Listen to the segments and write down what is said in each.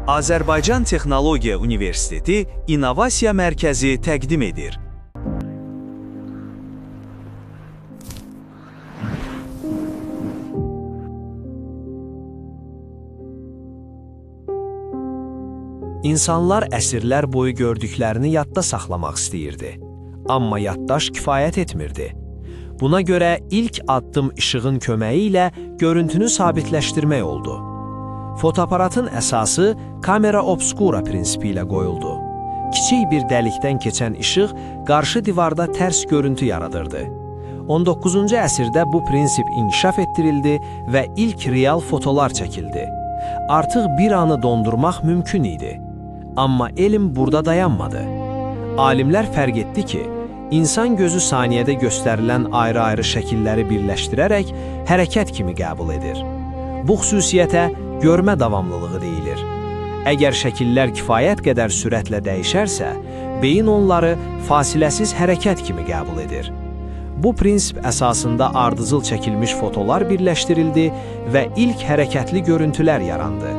Azərbaycan Texnologiya Universiteti İnnovasiya Mərkəzi təqdim edir. İnsanlar əsrlər boyu gördüklərini yadda saxlamaq istəyirdi. Amma yaddaş kifayət etmirdi. Buna görə ilk addım işığın köməyi ilə görüntünü sabitləşdirmək oldu. Fotoaparatın əsası kamera obskura prinsipi ilə qoyuldu. Kiçik bir dəlikdən keçən işıq qarşı divarda tərs görüntü yaradırdı. 19-cu əsrdə bu prinsip inkişaf etdirildi və ilk real fotolar çəkildi. Artıq bir anı dondurmaq mümkün idi. Amma elm burada dayanmadı. Alimlər fərq etdi ki, insan gözü saniyədə göstərilən ayrı-ayrı şəkilləri birləşdirərək hərəkət kimi qəbul edir. Bu xüsusiyyətə görmə davamlılığı deyilir. Əgər şəkillər kifayət qədər sürətlə dəyişərsə, beyin onları fasiləsiz hərəkət kimi qəbul edir. Bu prinsip əsasında ardıcıl çəkilmiş fotolar birləşdirildi və ilk hərəkətli görüntülər yarandı.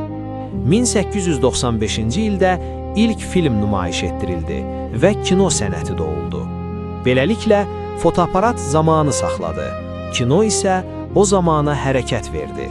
1895-ci ildə ilk film nümayiş etdirildi və kino sənəti doğuldu. Beləliklə, fotoaparat zamanı saxladı, kino isə o zamana hərəkət verdi.